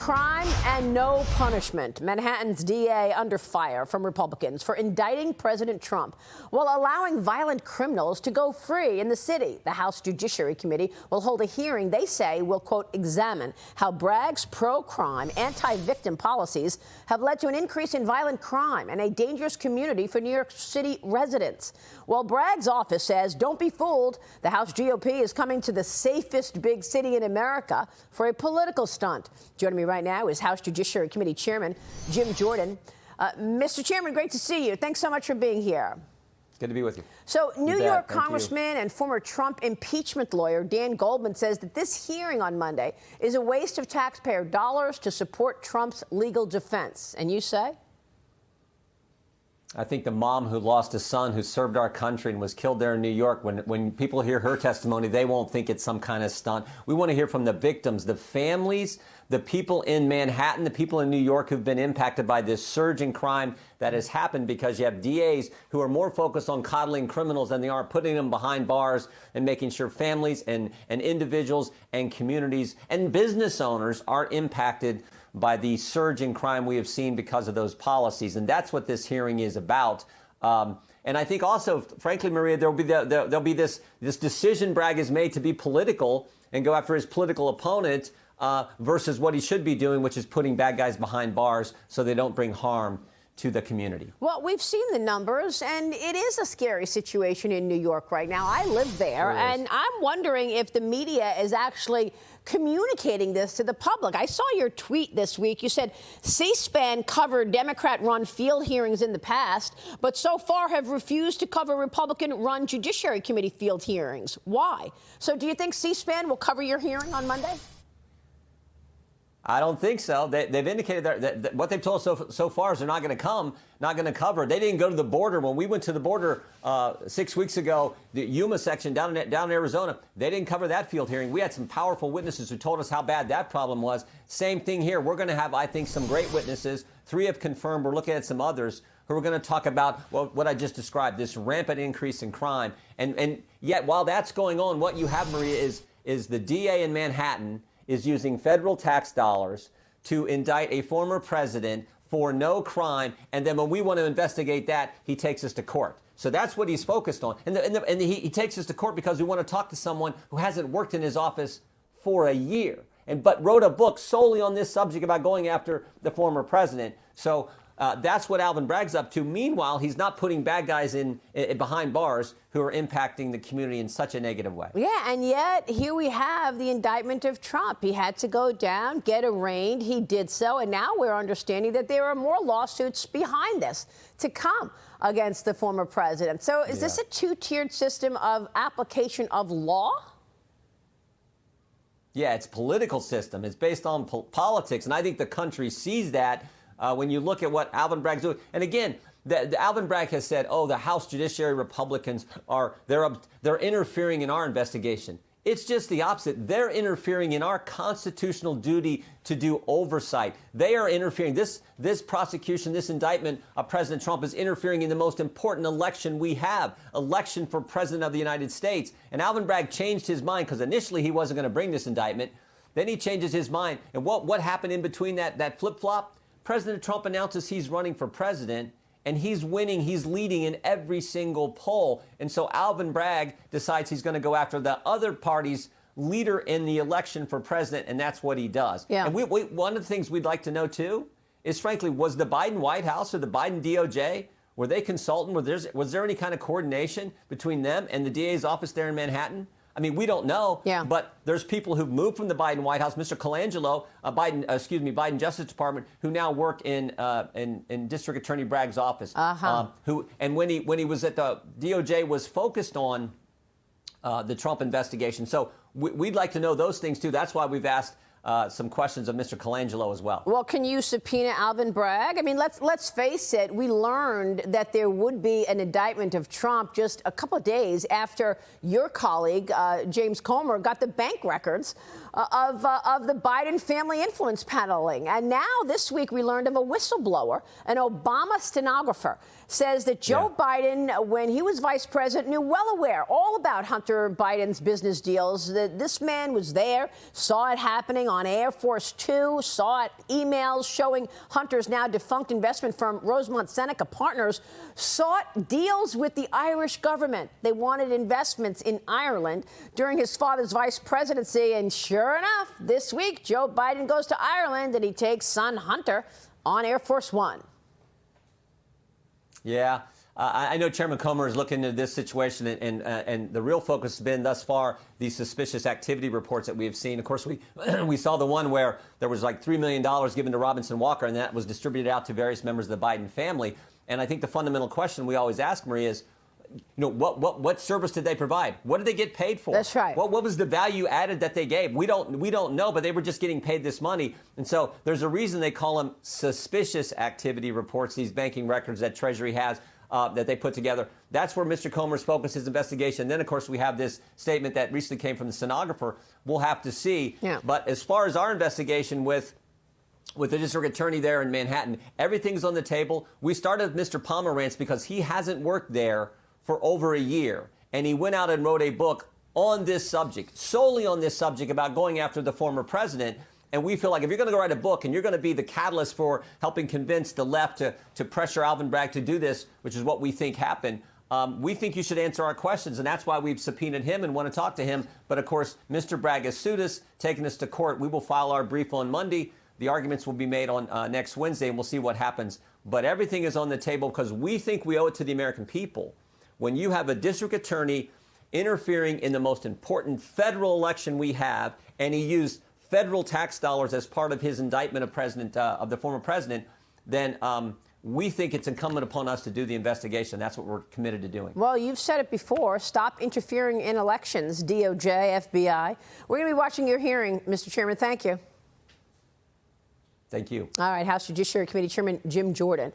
Crime and no punishment. Manhattan's DA under fire from Republicans for indicting President Trump while allowing violent criminals to go free in the city. The House Judiciary Committee will hold a hearing they say will, quote, examine how Bragg's pro-crime, anti-victim policies have led to an increase in violent crime and a dangerous community for New York City residents. Well, Bragg's office says, don't be fooled. The House GOP is coming to the safest big city in America for a political stunt. Joining me right now is House Judiciary Committee Chairman Jim Jordan. Mr. Chairman, great to see you. Thanks so much for being here. Good to be with you. So New York Congressman and former Trump impeachment lawyer Dan Goldman says that this hearing on Monday is a waste of taxpayer dollars to support Trump's legal defense. And you say? I think the mom who lost a son who served our country and was killed there in New York, when people hear her testimony, they won't think it's some kind of stunt. We want to hear from the victims, the families, the people in Manhattan, the people in New York who've been impacted by this surge in crime that has happened because you have DAs who are more focused on coddling criminals than they are putting them behind bars and making sure families and individuals and communities and business owners are impacted by the surge in crime we have seen because of those policies. And that's what this hearing is about. And I think also, frankly, Maria, there'll be this decision Bragg has made to be political and go after his political opponent versus what he should be doing, which is putting bad guys behind bars so they don't bring harm to the community. Well, we've seen the numbers, and it is a scary situation in New York right now. I live there, and I'm wondering if the media is actually communicating this to the public. I saw your tweet this week. You said C-SPAN covered Democrat-run field hearings in the past, but so far have refused to cover Republican-run Judiciary Committee field hearings. Why? So do you think C-SPAN will cover your hearing on Monday? I don't think so. They've indicated that what they've told us so far is they're not going to cover. They didn't go to the border. When we went to the border 6 weeks ago, the Yuma section down in Arizona, they didn't cover that field hearing. We had some powerful witnesses who told us how bad that problem was. Same thing here. We're going to have, I think, some great witnesses. 3 have confirmed. We're looking at some others who are going to talk about what I just described, this rampant increase in crime. And yet, while that's going on, what you have, Maria, is the DA in Manhattan is using federal tax dollars to indict a former president for no crime, and then when we want to investigate that, he takes us to court. So that's what he's focused on. And he takes us to court because we want to talk to someone who hasn't worked in his office for a year, but wrote a book solely on this subject about going after the former president. So that's what Alvin Bragg's up to. Meanwhile, he's not putting bad guys in behind bars who are impacting the community in such a negative way. Yeah, and yet here we have the indictment of Trump. He had to go down, get arraigned. He did so, and now we're understanding that there are more lawsuits behind this to come against the former president. So is this a two-tiered system of application of law? Yeah, it's a political system. It's based on politics, and I think the country sees that when you look at what Alvin Bragg's doing. And again, Alvin Bragg has said, oh, the House Judiciary Republicans they're interfering in our investigation. It's just the opposite. They're interfering in our constitutional duty to do oversight. They are interfering. This prosecution, this indictment of President Trump is interfering in the most important election we have, election for President of the United States. And Alvin Bragg changed his mind because initially he wasn't going to bring this indictment. Then he changes his mind. And what happened in between that flip-flop? President Trump announces he's running for president, and he's winning. He's leading in every single poll. And so Alvin Bragg decides he's going to go after the other party's leader in the election for president, and that's what he does. Yeah. And one of the things we'd like to know, too, is, frankly, was the Biden White House or the Biden DOJ, were they consulting? Was there any kind of coordination between them and the DA's office there in Manhattan? I mean, we don't know, but there's people who've moved from the Biden White House, Mr. Colangelo, Biden Justice Department, who now work in District Attorney Bragg's office. And when he was at the DOJ, was focused on the Trump investigation. So we'd like to know those things too. That's why we've asked some questions of Mr. Colangelo as well. Well, can you subpoena Alvin Bragg? I mean, let's face it. We learned that there would be an indictment of Trump just a couple of days after your colleague, James Comer, got the bank records of the Biden family influence peddling. And now this week we learned of a whistleblower, an Obama stenographer, says that Joe Biden, when he was vice president, knew well aware all about Hunter Biden's business deals, that this man was there, saw it happening on Air Force Two. Saw it. Emails showing Hunter's now defunct investment firm Rosemont Seneca Partners sought deals with the Irish government. They wanted investments in Ireland during his father's vice presidency. And sure enough, this week, Joe Biden goes to Ireland and he takes son Hunter on Air Force One. Yeah. I know Chairman Comer is looking into this situation, and the real focus has been thus far these suspicious activity reports that we have seen. Of course, we saw the one where there was like $3 million given to Robinson Walker, and that was distributed out to various members of the Biden family. And I think the fundamental question we always ask, Maria, is, what service did they provide? What did they get paid for? That's right. What was the value added that they gave? We don't know, but they were just getting paid this money. And so there's a reason they call them suspicious activity reports, these banking records that Treasury has. That they put together. That's where Mr. Comer's focused his investigation. Then, of course, we have this statement that recently came from the stenographer. We'll have to see. Yeah. But as far as our investigation with the district attorney there in Manhattan, everything's on the table. We started with Mr. Pomerantz because he hasn't worked there for over a year. And he went out and wrote a book on this subject, solely on this subject about going after the former president. And we feel like if you're going to go write a book and you're going to be the catalyst for helping convince the left to pressure Alvin Bragg to do this, which is what we think happened, we think you should answer our questions. And that's why we've subpoenaed him and want to talk to him. But, of course, Mr. Bragg has sued us, taken us to court. We will file our brief on Monday. The arguments will be made on next Wednesday, and we'll see what happens. But everything is on the table because we think we owe it to the American people. When you have a district attorney interfering in the most important federal election we have, and he used federal tax dollars as part of his indictment of the former president, then we think it's incumbent upon us to do the investigation. That's what we're committed to doing. Well, you've said it before. Stop interfering in elections, DOJ, FBI. We're going to be watching your hearing, Mr. Chairman. Thank you. Thank you. All right, House Judiciary Committee Chairman Jim Jordan.